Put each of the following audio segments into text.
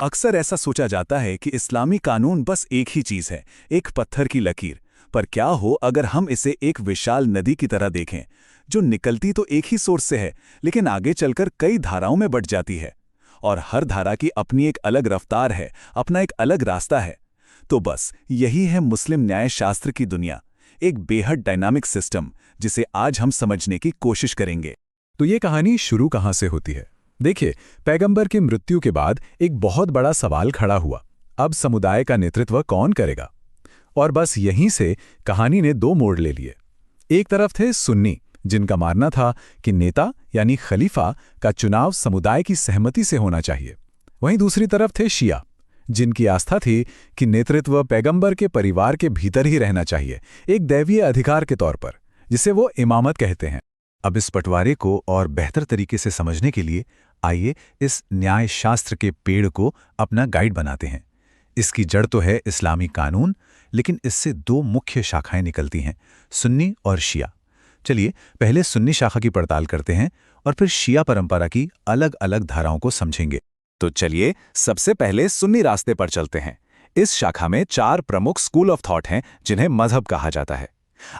अक्सर ऐसा सोचा जाता है कि इस्लामी कानून बस एक ही चीज है, एक पत्थर की लकीर। पर क्या हो अगर हम इसे एक विशाल नदी की तरह देखें, जो निकलती तो एक ही सोर्स से है, लेकिन आगे चलकर कई धाराओं में बंट जाती है। और हर धारा की अपनी एक अलग रफ्तार है, अपना एक अलग रास्ता है। तो बस यही है मुस्लिम न्याय शास्त्र की दुनिया, एक बेहद डायनामिक सिस्टम जिसे आज हम समझने की कोशिश करेंगे। तो ये कहानी शुरू कहाँ से होती है? देखिए, पैगंबर की मृत्यु के बाद एक बहुत बड़ा सवाल खड़ा हुआ। अब समुदाय का नेतृत्व कौन करेगा? और बस यहीं से कहानी ने दो मोड़ ले लिए। एक तरफ थे सुन्नी, जिनका मानना था कि नेता यानी खलीफा का चुनाव समुदाय की सहमति से होना चाहिए। वहीं दूसरी तरफ थे शिया, जिनकी आस्था थी कि नेतृत्व पैगंबर के परिवार के भीतर ही रहना चाहिए, एक दैवीय अधिकार के तौर पर, जिसे वो इमामत कहते हैं। अब इस बंटवारे को और बेहतर तरीके से समझने के लिए आइए इस न्याय शास्त्र के पेड़ को अपना गाइड बनाते हैं। इसकी जड़ तो है इस्लामी कानून, लेकिन इससे दो मुख्य शाखाएं निकलती हैं, सुन्नी और शिया। चलिए पहले सुन्नी शाखा की पड़ताल करते हैं और फिर शिया परंपरा की अलग अलग धाराओं को समझेंगे। तो चलिए सबसे पहले सुन्नी रास्ते पर चलते हैं। इस शाखा में 4 प्रमुख स्कूल ऑफ थॉट हैं, जिन्हें मजहब कहा जाता है।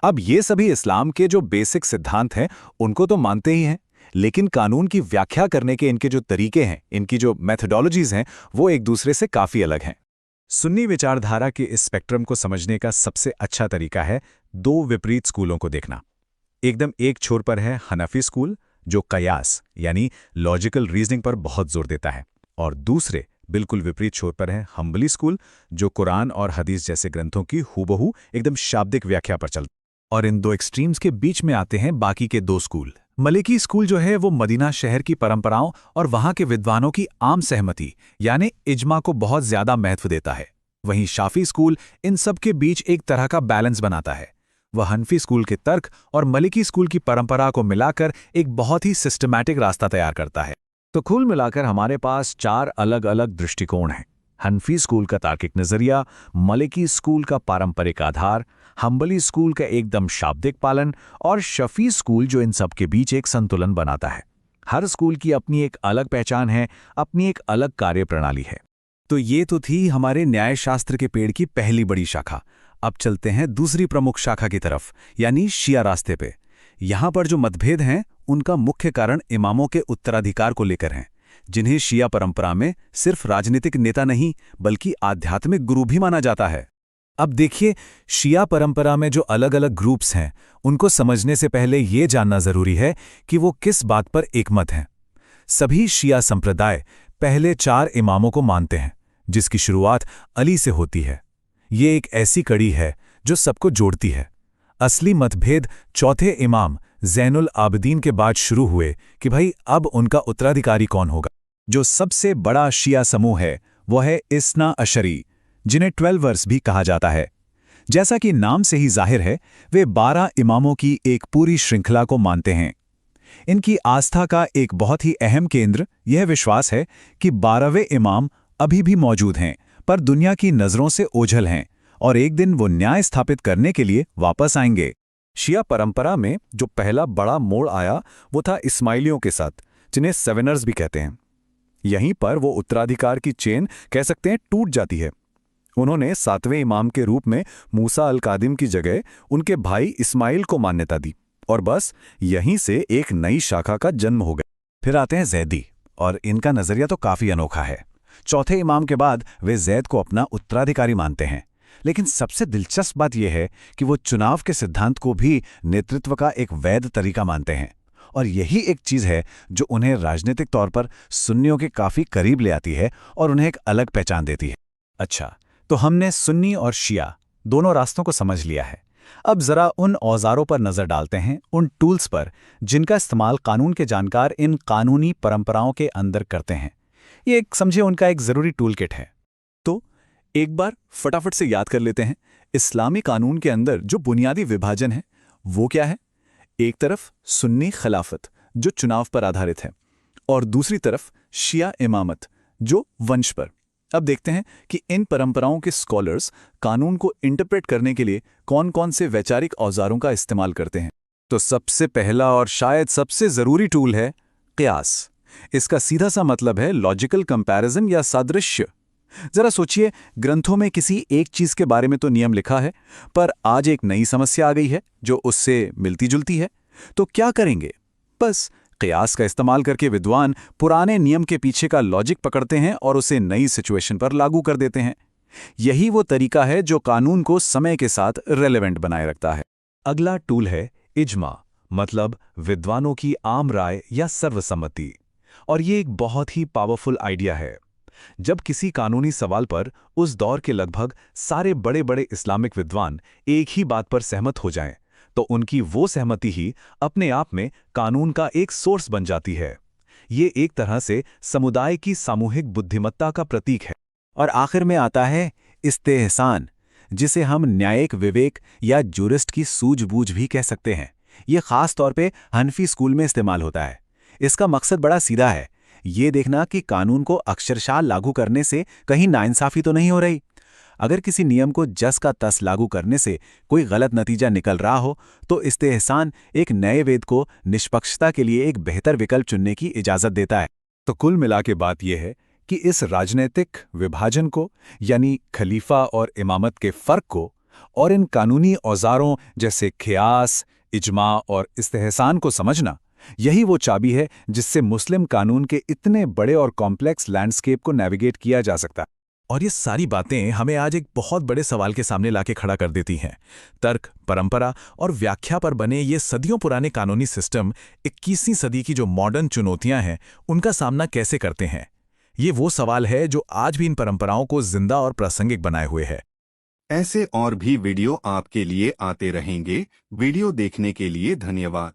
अब ये सभी इस्लाम के जो बेसिक सिद्धांत हैं उनको तो मानते ही हैं, लेकिन कानून की व्याख्या करने के इनके जो तरीके हैं, इनकी जो मेथोडोलॉजीज हैं, वो एक दूसरे से काफी अलग हैं। सुन्नी विचारधारा के इस स्पेक्ट्रम को समझने का सबसे अच्छा तरीका है दो विपरीत स्कूलों को देखना। एकदम एक छोर पर है हनफी स्कूल, जो कयास यानी लॉजिकल रीजनिंग पर बहुत जोर देता है, और दूसरे बिल्कुल विपरीत छोर पर है हम्बली स्कूल, जो कुरान और हदीस जैसे ग्रंथों की हूबहू एकदम शाब्दिक व्याख्या पर चलता है। और इन दो एक्सट्रीम्स के बीच में आते हैं बाकी के दो स्कूल। मलिकी स्कूल जो है वो मदीना शहर की परंपराओं और वहां के विद्वानों की आम सहमति यानी इज्मा को बहुत ज्यादा महत्व देता है। वहीं शाफी स्कूल इन सब के बीच एक तरह का बैलेंस बनाता है। वह हनफी स्कूल के तर्क और मलिकी स्कूल की परंपरा को मिलाकर एक बहुत ही सिस्टमैटिक रास्ता तैयार करता है। तो कुल मिलाकर हमारे पास 4 अलग अलग दृष्टिकोण हैं। हनफी स्कूल का तार्किक नजरिया, मलिकी स्कूल का पारंपरिक आधार, हम्बली स्कूल का एकदम शाब्दिक पालन और शफी स्कूल जो इन सब के बीच एक संतुलन बनाता है। हर स्कूल की अपनी एक अलग पहचान है, अपनी एक अलग कार्यप्रणाली है। तो ये तो थी हमारे न्याय शास्त्र के पेड़ की पहली बड़ी शाखा। अब चलते हैं दूसरी प्रमुख शाखा की तरफ, यानी शिया रास्ते पे। यहाँ पर जो मतभेद हैं उनका मुख्य कारण इमामों के उत्तराधिकार को लेकर हैं, जिन्हें शिया परंपरा में सिर्फ राजनीतिक नेता नहीं बल्कि आध्यात्मिक गुरु भी माना जाता है। अब देखिए, शिया परंपरा में जो अलग अलग ग्रुप्स हैं उनको समझने से पहले ये जानना जरूरी है कि वो किस बात पर एकमत हैं। सभी शिया संप्रदाय पहले 4 इमामों को मानते हैं, जिसकी शुरुआत अली से होती है। ये एक ऐसी कड़ी है जो सबको जोड़ती है। असली मतभेद चौथे इमाम ज़ैनुल आबदीन के बाद शुरू हुए कि भाई अब उनका उत्तराधिकारी कौन होगा। जो सबसे बड़ा शिया समूह है वो है इस्ना अशरी, जिन्हें 12 भी कहा जाता है। जैसा कि नाम से ही जाहिर है, वे 12 इमामों की एक पूरी श्रृंखला को मानते हैं। इनकी आस्था का एक बहुत ही अहम केंद्र यह विश्वास है कि 12वें इमाम अभी भी मौजूद हैं, पर दुनिया की नज़रों से ओझल हैं और एक दिन वो न्याय स्थापित करने के लिए वापस आएंगे। शिया परंपरा में जो पहला बड़ा मोड़ आया वो था इस्माइलियों के साथ, जिन्हें सेवेनर्स भी कहते हैं। यहीं पर वो उत्तराधिकार की चेन कह सकते हैं टूट जाती है। उन्होंने 7वें इमाम के रूप में मूसा अल कादिम की जगह उनके भाई इस्माइल को मान्यता दी, और बस यहीं से एक नई शाखा का जन्म हो गया। फिर आते हैं जैदी, और इनका नजरिया तो काफी अनोखा है। चौथे इमाम के बाद वे जैद को अपना उत्तराधिकारी मानते हैं, लेकिन सबसे दिलचस्प बात यह है कि वो चुनाव के सिद्धांत को भी नेतृत्व का एक वैध तरीका मानते हैं। और यही एक चीज है जो उन्हें राजनीतिक तौर पर सुन्नियों के काफी करीब ले आती है और उन्हें एक अलग पहचान देती है। अच्छा, तो हमने सुन्नी और शिया दोनों रास्तों को समझ लिया है। अब जरा उन औजारों पर नजर डालते हैं, उन टूल्स पर जिनका इस्तेमाल कानून के जानकार इन कानूनी परंपराओं के अंदर करते हैं। ये एक समझे उनका एक जरूरी टूल किट है। तो एक बार फटाफट से याद कर लेते हैं, इस्लामी कानून के अंदर जो बुनियादी विभाजन है वो क्या है। एक तरफ सुन्नी खिलाफत जो चुनाव पर आधारित है, और दूसरी तरफ शिया इमामत जो वंश पर। अब देखते हैं कि इन परंपराओं के स्कॉलर्स कानून को इंटरप्रेट करने के लिए कौन कौन से वैचारिक औजारों का इस्तेमाल करते हैं। तो सबसे पहला और शायद सबसे जरूरी टूल है क़ियास। इसका सीधा सा मतलब है लॉजिकल कंपैरिजन या सादृश्य। जरा सोचिए, ग्रंथों में किसी एक चीज के बारे में तो नियम लिखा है, पर आज एक नई समस्या आ गई है जो उससे मिलती जुलती है। तो क्या करेंगे? बस क़ियास का इस्तेमाल करके विद्वान पुराने नियम के पीछे का लॉजिक पकड़ते हैं और उसे नई सिचुएशन पर लागू कर देते हैं। यही वो तरीका है जो कानून को समय के साथ रेलेवेंट बनाए रखता है। अगला टूल है इज्मा, मतलब विद्वानों की आम राय या सर्वसम्मति। और ये एक बहुत ही पावरफुल आइडिया है। जब किसी कानूनी सवाल पर उस दौर के लगभग सारे बड़े बड़े इस्लामिक विद्वान एक ही बात पर सहमत हो जाएं, तो उनकी वो सहमति ही अपने आप में कानून का एक सोर्स बन जाती है। ये एक तरह से समुदाय की सामूहिक बुद्धिमत्ता का प्रतीक है। और आखिर में आता है इस्तेहसान, जिसे हम न्यायिक विवेक या जूरिस्ट की सूझबूझ भी कह सकते हैं। ये खास तौर पे हनफी स्कूल में इस्तेमाल होता है। इसका मकसद बड़ा सीधा है, ये देखना कि कानून को अक्षरशः लागू करने से कहीं नाइंसाफी तो नहीं हो रही। अगर किसी नियम को जस का तस लागू करने से कोई गलत नतीजा निकल रहा हो, तो इस्तेहसान एक नए वेद को निष्पक्षता के लिए एक बेहतर विकल्प चुनने की इजाज़त देता है। तो कुल मिला के बात यह है कि इस राजनीतिक विभाजन को, यानी खलीफा और इमामत के फ़र्क को, और इन कानूनी औज़ारों जैसे क़ियास, इज्मा और इस्तेहसान को समझना, यही वो चाबी है जिससे मुस्लिम कानून के इतने बड़े और कॉम्प्लेक्स लैंडस्केप को नेविगेट किया जा सकता है। और ये सारी बातें हमें आज एक बहुत बड़े सवाल के सामने लाके खड़ा कर देती हैं। तर्क, परंपरा और व्याख्या पर बने ये सदियों पुराने कानूनी सिस्टम 21वीं सदी की जो मॉडर्न चुनौतियां हैं, उनका सामना कैसे करते हैं? ये वो सवाल है जो आज भी इन परंपराओं को जिंदा और प्रासंगिक बनाए हुए है। ऐसे और भी वीडियो आपके लिए आते रहेंगे। वीडियो देखने के लिए धन्यवाद।